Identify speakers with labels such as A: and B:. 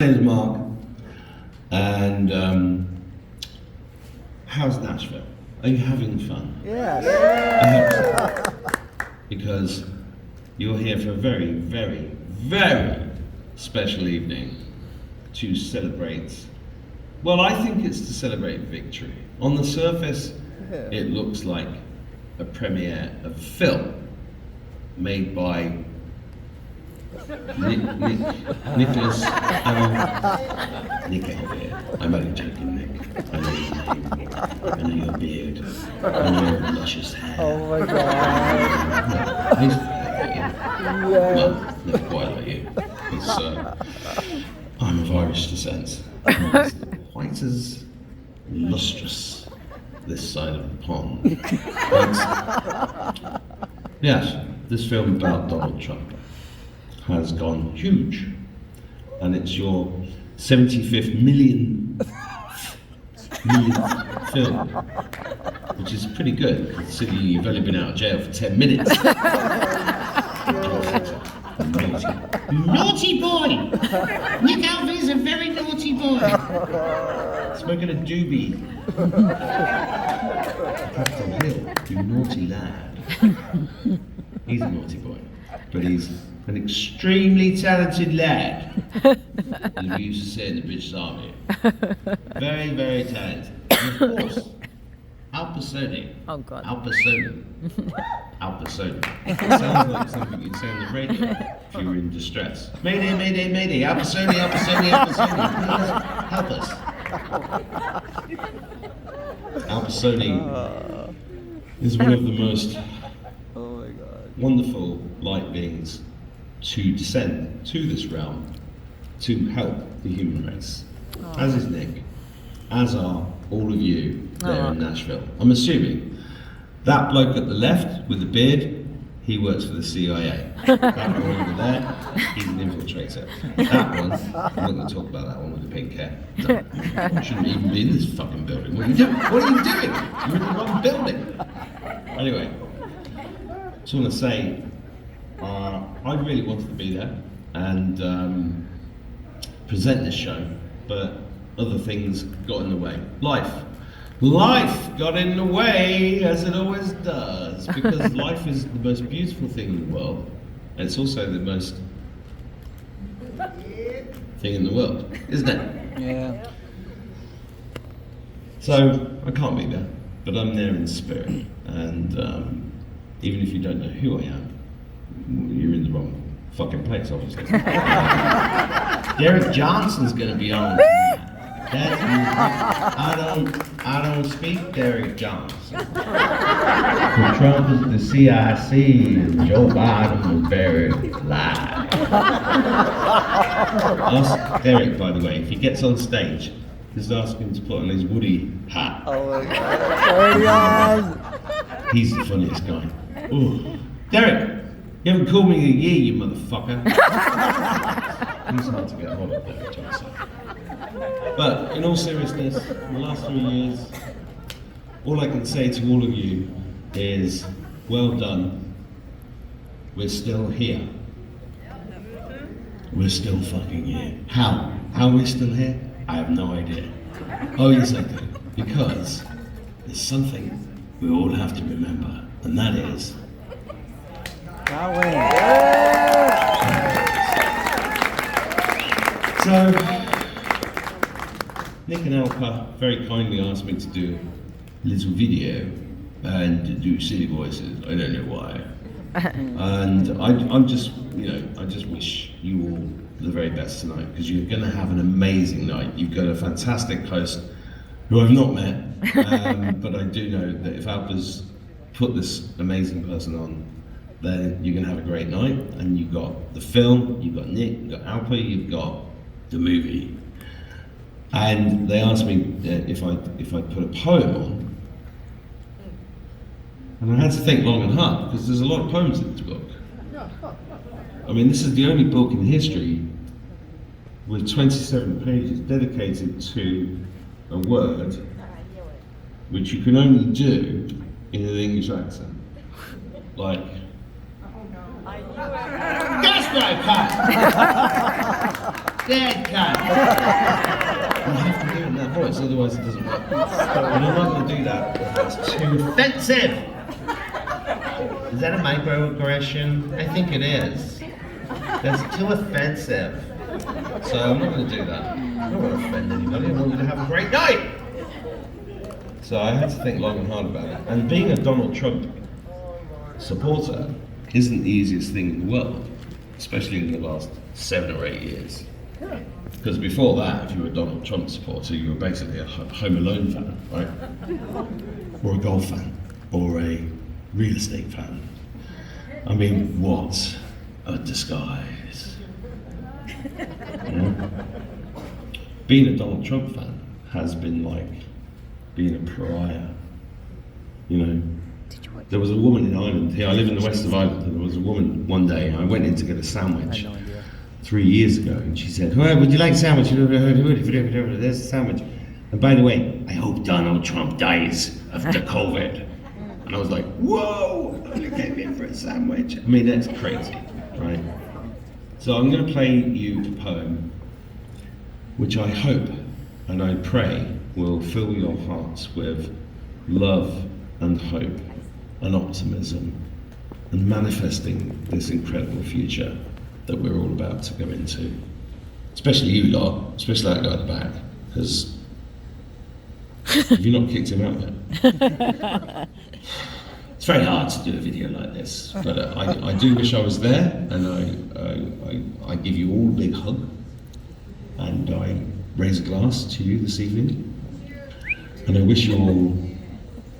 A: My name's Mark, and how's Nashville? Are you having fun?
B: Yes.
A: I hope so. Because you're here for a very, very, very special evening to celebrate. Well, I think it's to celebrate victory. On the surface, it looks like a premiere of a film made by Nicholas Nick Alvear. I'm only joking, Nick. I know your name. I know your beard. I know your luscious hair.
B: Oh my god.
A: I used to think you. Well, never quite like you. It's, I'm of Irish descent. I'm not quite as lustrous this side of the pond. But, yes, this film about Donald Trump has gone huge, and it's your 75th millionth film, which is pretty good considering you've only been out of jail for 10 minutes. Naughty boy! Nick Alvear's a very naughty boy. Smoking a doobie. Captain Hill, you naughty lad. He's a naughty boy, but he's an extremely talented lad, as we used to say in the British Army. Very, very talented. And of course, Al Pacino.
C: Oh God.
A: Al Pacino. Al Pacino. It sounds like something you'd say on the radio if you were in distress. Mayday, mayday, mayday. Al Pacino, Al Pacino, Al Pacino. Please help us. Al Pacino is one of the most wonderful light beings to descend to this realm to help the human race. As is Nick, as are all of you there in Nashville. I'm assuming that bloke at the left with the beard, he works for the CIA. That one over there, he's an infiltrator. That one, I'm not going to talk about that one with the pink hair. No, you shouldn't even be in this fucking building. What are you doing? What are you doing? You're in the wrong building. Anyway, just want to say, I really wanted to be there and present this show, but other things got in the way. Life got in the way, as it always does, because life is the most beautiful thing in the world, and it's also the most thing in the world, isn't it?
B: Yeah.
A: So I can't be there, but I'm there in spirit, and even if you don't know who I am, you're in the wrong fucking place, obviously. Derek Johnson's gonna be on. I don't speak Derek Johnson. Trump is the CIC and Joe Biden was buried alive. Ask Derek, by the way, if he gets on stage, just ask him to put on his Woody hat.
B: Oh my god.
A: He's the funniest guy. Ooh. Derek, you haven't called me in a year, you motherfucker. He's hard to get hold of, Derek Johnson. But in all seriousness, in the last 3 years, all I can say to all of you is, well done. We're still here. We're still fucking here. How? How are we still here? I have no idea. Oh yes I do. Because there's something we all have to remember, and that is
B: Not winning.
A: So, Nick and Alpa very kindly asked me to do a little video and to do silly voices. I don't know why. And I'm just, I just wish you all the very best tonight, because you're going to have an amazing night. You've got a fantastic host who I've not met, but I do know that if Alpa's put this amazing person on, then you're going to have a great night. And you've got the film, you've got Nick, you've got Alpa, you've got the movie. And they asked me if I put a poem on, and I had to think long and hard, because there's a lot of poems in this book. I mean, this is the only book in history with 27 pages dedicated to a word which you can only do in an English accent, like gas dead cunt. I have to do it in that voice, otherwise it doesn't work. And I'm not going to do that. That's too offensive. Is that a microaggression? I think it is. That's too offensive. So I'm not going to do that. I don't want to offend anybody. I want you to have a great night. So I had to think long and hard about it. And being a Donald Trump supporter isn't the easiest thing in the world, especially in the last 7 or 8 years. Because before that, if you were a Donald Trump supporter, you were basically a Home Alone fan, right? Or a golf fan, or a real estate fan. I mean, what a disguise. You know? Being a Donald Trump fan has been like being a pariah. You know, there was a woman in Ireland here. I live in the west of Ireland, and there was a woman one day. I went in to get a sandwich 3 years ago, and she said, "Oh, would you like a sandwich? There's a sandwich. And by the way, I hope Donald Trump dies of the COVID." And I was like, "Whoa! I only came in for a sandwich." I mean, that's crazy, right? So I'm going to play you a poem, which I hope and I pray will fill your hearts with love and hope and optimism and manifesting this incredible future that we're all about to go into. Especially you lot, especially that guy at the back, because have you not kicked him out yet? It's very hard to do a video like this, but I do wish I was there, and I give you all a big hug, and I raise a glass to you this evening, and I wish you all